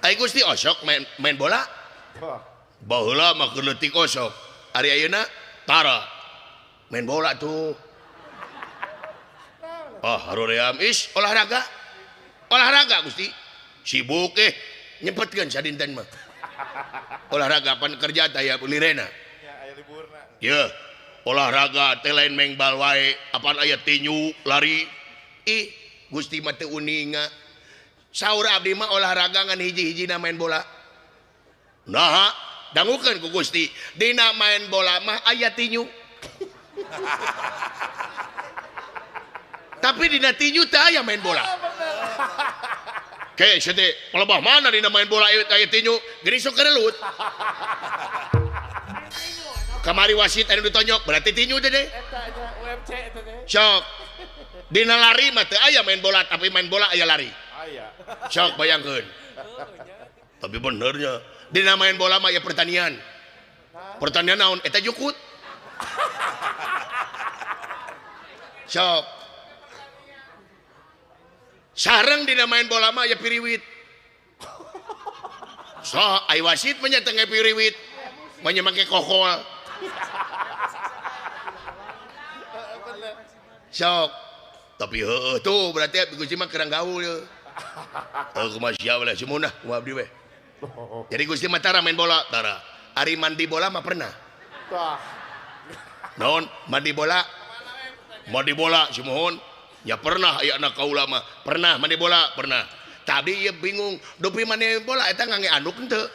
Ai Gusti osok main bola. Baheula mah leutik osok. Ari ayeuna tara. Main bola tuh. Haroream olahraga. Olahraga Gusti. Sibuk nyempetkeun sadinten mah. Olahraga pan kerja teh aya lirena. Ya aya liburna. Ya. Olahraga teh lain main bal wae, apaan aya tinju, lari. Gusti mah teu uninga. Saur abdi mah olahraga ngan hiji-hijina main bola. Nah, dangukeun ku Gusti, dina main bola mah aya tinju. Tapi dina tinju teh aya main bola. Oke, sete pelebah mana dina main bola aya tinju? Geuning sok kerelut. Kamari wasit anu ditonyok berarti tinju teh deh. Eta UFC eta teh. Sok. Dina lari mah teu aya main bola, tapi main bola aya lari. Aya. Sok bayangkeun. Tapi benernya dina main bola mah aya pertanian. Pertanian naon? Eta jukut. Sok. Sareng dina main bola mah aya piriwit. Sok ai wasit mah nya teu piriwit. Mah nya make kokol. Sok. Tapi heueuh tuh berarti Gusti mah kerang gaul ya. Kumaha sia we semunah kumaha abdi we. Jadi Gusti mah tara main bola, tara. Ari mandi bola mah pernah. Tah. Naon mandi bola? Mandi bola simohon. Ya pernah aya anak kaula mah. Pernah mandi bola, pernah. Tadi ya bingung, dopi mandi bola eta ngange anduk henteu.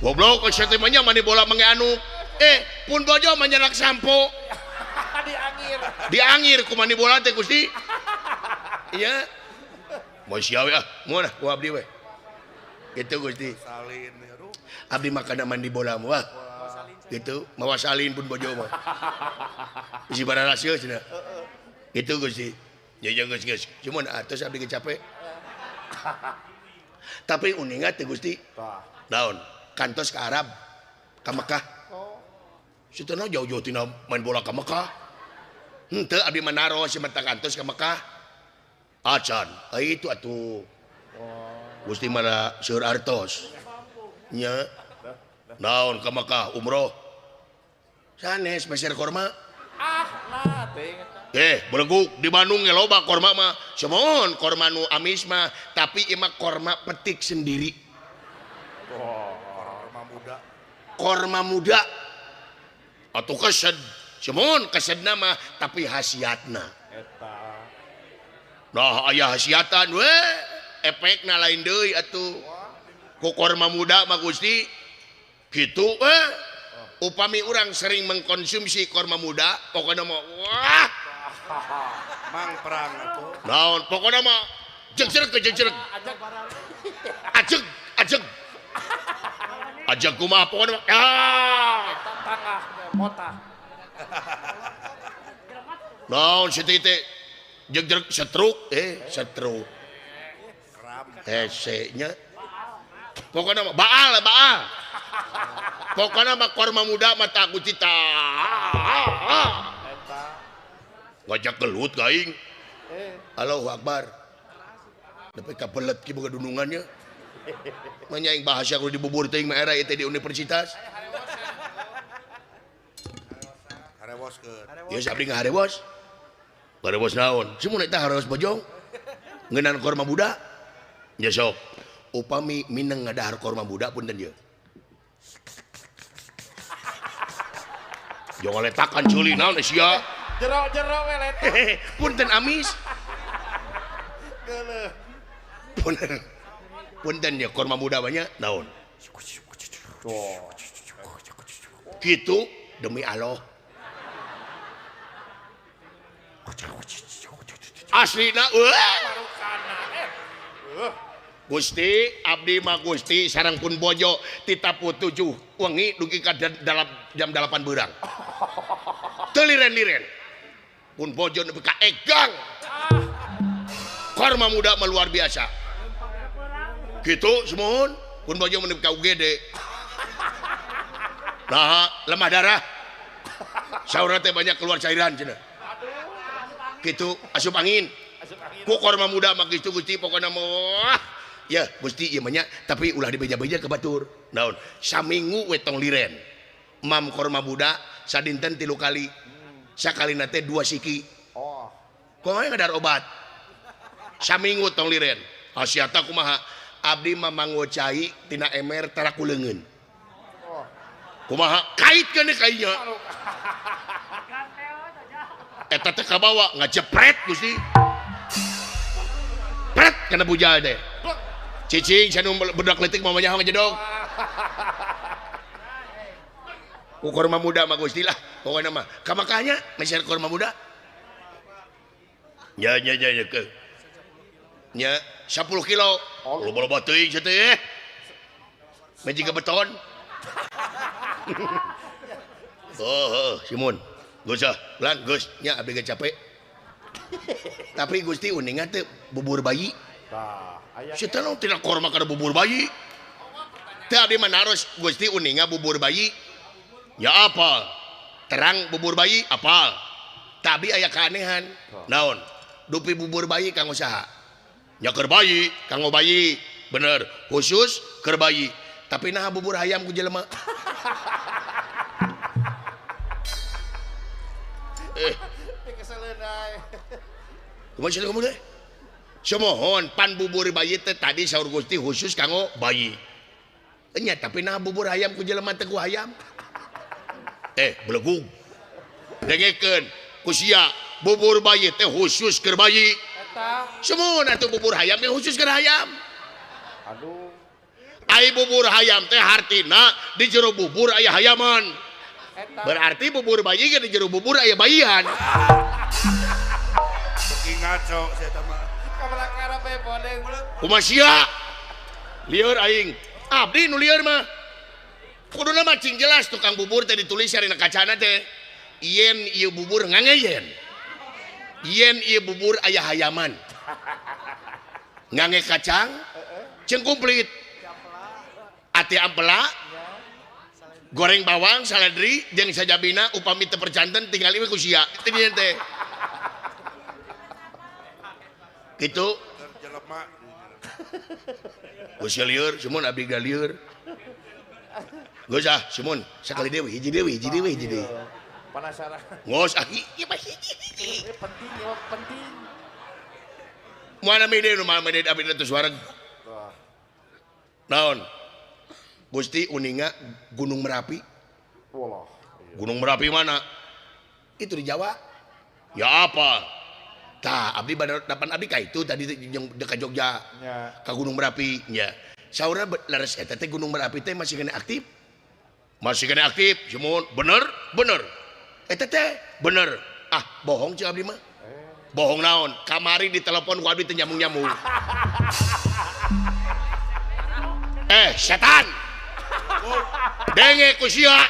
Goblok saya teh mandi bola mange anduk. Pun bojo manyanak sampo. Diangir ku mandi bola teh Gusti. Iya. Moal sia we moal ku abdi we. Gitu Gusti. Salin ya, Abdi mah kana mandi bola mah. Gitu, mawa salin pun bojo mah. Isi barang rasio cenah. Gitu Gusti. Ya geus. Cuman atos abdi capek. Tapi uningat teh Gusti. Daun, kantos ke Arab, ke Mekah. Situna jauh-jauh tina main bola ke Mekah. Henteu abdi manaro si mata kantos ke Mekah. Acan, itu atuh. Gusti mana seueur artos. Nya. Naon ke Mekah umroh. Sanes meser korma. Nah teh. Beleguk di Bandung ge loba korma mah. Semohon korma nu amis mah, tapi ieu mah korma petik sendiri. Korma muda. Korma muda. Atuh kesed. Semohon kesedna mah tapi hasiatna. Eta. Nah aya hasiatan we, efekna lain deui atuh. Ku korma muda mah Gusti kitu upami urang sering mengkonsumsi korma muda, pokoknya mah wah. Mang perang atuh. Naon pokoknya mah jegjereg. Ajak barang. Ajeg. Ajeg kumaha pokoknya mah Tangah mota. naon si teh jegjereg setruk nya pokoknya mah baal pokoknya mah korma muda mata Gusti ta ngajak gelut gaing. Allahu Akbar. Tapi kapelet ki boga dunungannya. Manyaing bahasa kudu dibubur teuing mah era ieu di universitas. Harewoskeun. Ya sabdi ngaharewos. Harewos naon? Semun eta harewos bojong. Ngeunaan korma muda. Ya sok. Upami mineng ngadahar korma muda punten ieu. Jangan letakan ceuli naon sia. Jero we letak. Punten amis. Geuleuh. Punten ya korma muda banyak naon. Gitu demi Allah. Aslina Gusti abdi mah Gusti sareng pun bojo titapu 7 wengi dugi ka dalam jam 8 beurang. Teu liren-liren. Pun bojo nepi ka egang. Korma muda mah luar biasa. Gitu semohon pun bojo nepi ka UGD. Nah, lemah darah. Saurna teh banyak keluar cairan cenah. Gitu asup angin. ku korma muda mah gitu Gusti pokona mah ya Gusti ieu mah nya tapi ulah dibeja-beja ke batur naon saminggu we tong liren mam korma muda sadinten 3 kali sakalina teh 2 siki Oh. kok aya ngadar obat saminggu tong liren asiata kumaha abdi mah mangocai tina emer tara kuleungeun Oh. kumaha kaitkeun deui kainya eta teh kabawa ngajepret Gusti pret kana bujal teh cicing sanu budak leutik mamanya ngajedog ku korma muda mah Gusti lah pokona mah ka makanya ngeser korma muda nya ke nya 10 kilo loba-loba teuing sia teh majiga beton oh Simon Gus lan Gus nya abdi ge capek tapi Gusti uningan teh bubur bayi Tah, aya. Sita no tidak korma kada bubur bayi teh abdi manaros Gusti uninga bubur bayi ya apa terang bubur bayi apal tapi aya keanehan naon dupi bubur bayi kanggo saha nya keur bayi kanggo bayi bener khusus keur bayi tapi nah bubur ayam ku jelema kumaha sih kamu deh semohon pan bubur bayi teh tadi saur Gusti khusus kanggo bayi nya tapi nah bubur ayam ku jelema teh ku ayam belegung dengekeun ku sia bubur bayi teh khusus keur bayi Eta. semohon atuh bubur ayam teh khusus keur ayam Aduh. ai bubur ayam teh hartina di jero bubur aya hayaman Eta. berarti bubur bayi ge di jero bubur aya bayian Ngaco saya mah. Kabalakara bae bodeng. kumaha sia lieur aing abdi nu lieur mah kuduna mah cing jelas tukang bubur teh ditulis sarina kacana teh yen ieu bubur ngangeyen yen ieu bubur aya hayaman ngange kacang ceung komplit ati ampela goreng bawang saladri jeung sajabina upami teu percanten tinggal ieu ku sia teh dieu teh gitu Jelema. Gus lieur Simon abdi ga lieur Gus Simon sakali deui hiji deui Penasaran. ngos ieu mah hiji Ini penting ya, penting. mana mede nu mana mede abdi terus wareg Tah. naon Gusti uninga Gunung Merapi Wallah. Gunung Merapi mana itu di Jawa ya apa tah abdi dapan abdi ka itu tadi dekat Jogja Nya. ka Gunung Merapi nya saurna laras eta teh Gunung Merapi teh masih kena aktif Simon bener eta teh bener bohong cik abdi mah bohong naon kamari ditelepon ku abdi teh nyambung setan denge ku sia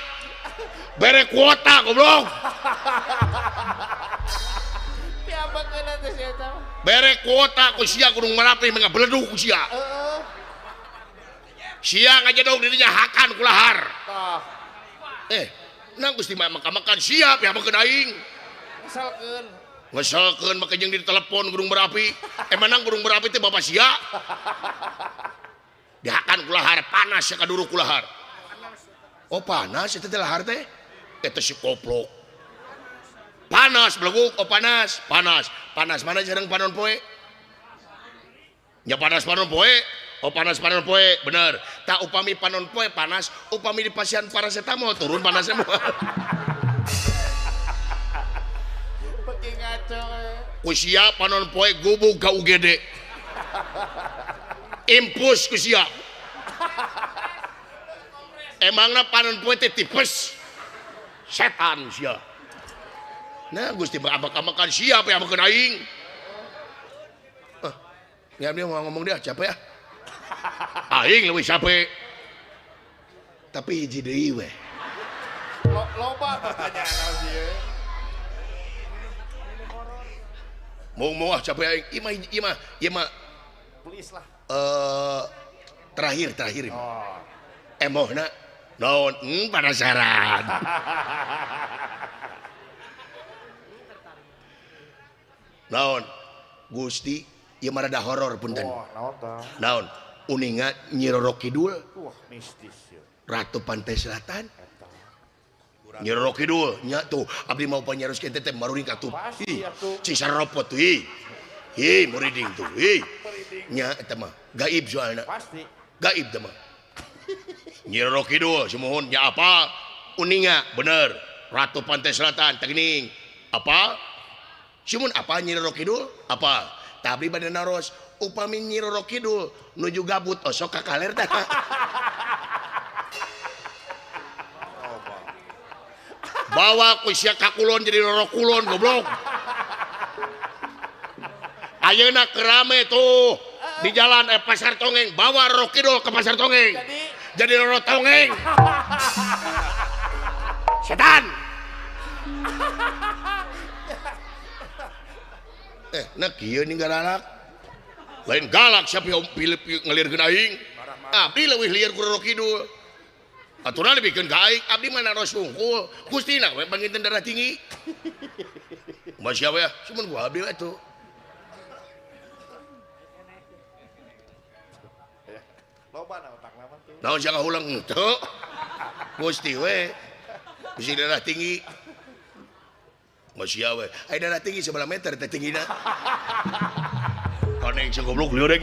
bere kuota goblok Piabakeun teh sia eta. bere kuota ku sia Gunung Merapi mangga beledug ku sia Heeh. sia ngajedog dirinya hakan ku lahar Tah. nang Gusti mah makan siap ya makan aing Misalkeun. ngeselkeun make jeung di telepon Gunung Merapi nang Gunung Merapi teh bapak sia dihakan ku lahar panas ya kaduru ku lahar oh panas eta teh lahar teh eta si koplok panas beleguk oh panas mana jarang panon poe nya panas panon poe oh panas panon poe bener tak upami panon poe panas upami di pasien paracetamol turun panasnya moal Beki ngaco. kusia panon poe gubug ka UGD impus kusia emangna panon poe teh tipes setan sia nah Gusti abak-abakan siap ya makan aing ya dia mau ngomong dia capek ya aing lebih capek tapi hiji deui we Loba pertanyaan naon ieu. mau capek aing ieu mah Please lah. terakhir Oh. emohna naon penasaran naon Gusti ieu mah rada horor punten. Wah, naon tah? Naon? Uninga Nyi Roro Kidul, Wah, mistis ya. Ratu Pantai Selatan. Eta. Nyi Roro Kidul nya tuh abdi mau panyaroskeun teh maruring ka tuh. Pasti atuh. Cisaropot tuh hi muriding tuh hi. Muriding. Nya eta mah gaib soalna. Pasti. Gaib teh mah. Nyi Roro Kidul semohon nya apa? Uninga bener. Ratu Pantai Selatan tegeuning. Apa? Simun apa Nyi Roro Kidul? Apa? Tapi bade naros upami Nyi Roro Kidul nuju gabut osok ka kaler tah. Bawa ku sia ka kulon jadi Roro Kulon goblok. Ayeuna kerame tuh di jalan Pasar Tongeng bawa Roro Kidul ke Pasar Tongeng. Jadi Roro Tongeng. Setan. Nah kieu nih galak. Lain galak siapa yang pilih ngelirkeun aing. Abdi leuwih lieur ku Roro Kidul. Aturan dibikeun ka aing, abdi mah naros sungkul. Gustina we panginten darah tinggi. Masya we, cuman gua abdi we tuh. Loba na otak nama tuh. Naon sia kahulang teu. Gusti we. Gusti darah tinggi. Masya we. Ai darah tinggi sebelah meter teh tinggina. Koneng si goblok lieur